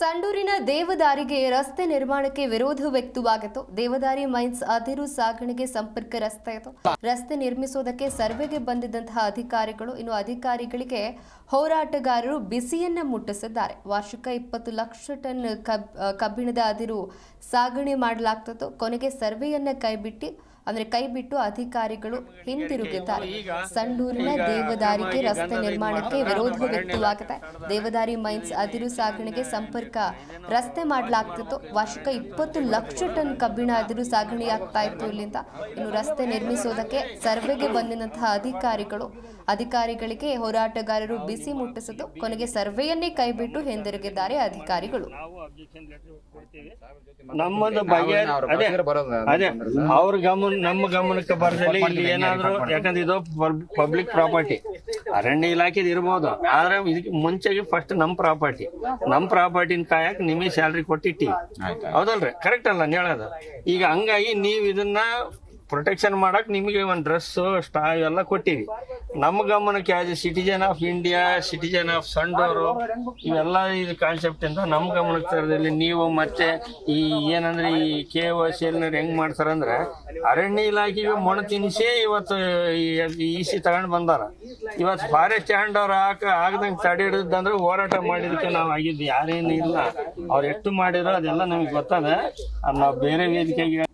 ಸಂಡೂರಿನ ದೇವದಾರಿಗೆ ರಸ್ತೆ ನಿರ್ಮಾಣಕ್ಕೆ ವಿರೋಧ ವ್ಯಕ್ತವಾಗಿತ್ತು. ದೇವದಾರಿ ಮೈನ್ಸ್ ಅದಿರು ಸಾಗಣೆಗೆ ಸಂಪರ್ಕ ರಸ್ತೆ ಇತ್ತು. ರಸ್ತೆ ನಿರ್ಮಿಸುವುದಕ್ಕೆ ಸರ್ವೆಗೆ ಬಂದಿದ್ದಂತಹ ಅಧಿಕಾರಿಗಳು ಇನ್ನು ಅಧಿಕಾರಿಗಳಿಗೆ ಹೋರಾಟಗಾರರು ಬಿಸಿಯನ್ನ ಮುಟ್ಟಿಸಿದ್ದಾರೆ. ವಾರ್ಷಿಕ 20 ಲಕ್ಷ ಟನ್ ಕಬ್ಬಿಣದ ಅದಿರು ಸಾಗಣೆ ಮಾಡಲಾಗ್ತಿತ್ತು. ಕೊನೆಗೆ ಸರ್ವೆಯನ್ನ ಕೈಬಿಟ್ಟು ಅಧಿಕಾರಿಗಳು ಹಿಂತಿರುಗಿದ್ದಾರೆ. ಸಂಡೂರಿನ ದೇವದಾರಿಗೆ ರಸ್ತೆ ನಿರ್ಮಾಣಕ್ಕೆ ವಿರೋಧ ವ್ಯಕ್ತವಾಗಿದೆ. ದೇವದಾರಿ ಮೈನ್ಸ್ ಅದಿರು ಸಾಗಣೆಗೆ ಸಂಪರ್ಕ ರಸ್ತೆ ಮಾಡಲಾಗ್ತಿತ್ತು. ವಾರ್ಷಿಕ 20 ಲಕ್ಷ ಟನ್ ಕಬ್ಬಿಣ ಅದಿರು ಸಾಗಣೆಯಾಗ್ತಾ ಇತ್ತು ಇಲ್ಲಿಂದ. ಇನ್ನು ರಸ್ತೆ ನಿರ್ಮಿಸುವುದಕ್ಕೆ ಸರ್ವೆಗೆ ಬಂದಿದ್ದಂತಹ ಅಧಿಕಾರಿಗಳಿಗೆ ಹೋರಾಟಗಾರರು ಬಿಸಿ ಮುಟ್ಟಿಸಿದ್ದು ಕೊನೆಗೆ ಸರ್ವೆಯನ್ನೇ ಕೈಬಿಟ್ಟು ಹಿಂದಿರುಗಿದ್ದಾರೆ ಅಧಿಕಾರಿಗಳು. ನಮ್ಮದು ಬಗೆ ಅದೇ ಅವ್ರ ನಮ್ಮ ಗಮನಕ್ಕೆ ಬರದಲ್ಲಿ ಇಲ್ಲಿ ಏನಾದ್ರು, ಯಾಕಂದ್ರೆ ಇದು ಪಬ್ಲಿಕ್ ಪ್ರಾಪರ್ಟಿ, ಅರಣ್ಯ ಇಲಾಖೆದು ಇರ್ಬೋದು, ಆದ್ರೆ ಇದಕ್ಕೆ ಮುಂಚೆಗೆ ಫಸ್ಟ್ ನಮ್ ಪ್ರಾಪರ್ಟಿನ ಕಾಯಕ್ ನಿಮಗೆ ಸ್ಯಾಲ್ರಿ ಕೊಟ್ಟಿಟ್ಟಿವಿ, ಹೌದಲ್ರಿ? ಕರೆಕ್ಟ್ ಅಲ್ಲ ಹೇಳೋದು? ಈಗ ಹಂಗಾಗಿ ನೀವ್ ಇದನ್ನ ಪ್ರೊಟೆಕ್ಷನ್ ಮಾಡಕ್ ನಿಮಗೆ ಒಂದು ಡ್ರೆಸ್ ಸ್ಟಾ ಎಲ್ಲ ಕೊಟ್ಟಿವಿ. ನಮ್ಮ ಗಮನಕ್ಕೆ as A citizen of India, citizen of Sandur, ಇವೆಲ್ಲ ಇದು ಕಾನ್ಸೆಪ್ಟ್ ಇಂದ ನಮ್ಮ ಗಮನಕ್ಕೆ ತರದಲ್ಲಿ ನೀವು ಮತ್ತೆ ಈ ಏನಂದ್ರೆ ಈ KOC ಹೆಂಗ್ ಮಾಡ್ತಾರಂದ್ರೆ ಅರಣ್ಯ ಇಲಾಖೆಗೆ ಮೊಣ ತಿನ್ನಿಸಿ ಇವತ್ತು EC ತಗೊಂಡ್ ಬಂದಾರ. ಇವತ್ತು ಫಾರೆಸ್ಟ್ ಹ್ಯಾಂಡ್ ಅವ್ರ ಆಗದಂಗೆ ತಡೆ ಹಿಡಿದಂದ್ರೆ ಹೋರಾಟ ಮಾಡಿದಕ್ಕೆ ನಾವು ಆಗಿದ್ದು ಯಾರೇನು ಇಲ್ಲ. ಅವ್ರು ಎಷ್ಟು ಮಾಡಿರೋ ಅದೆಲ್ಲ ನಮಗೆ ಗೊತ್ತದ. ಅದು ನಾವು ಬೇರೆ ವೇದಿಕೆಗೆ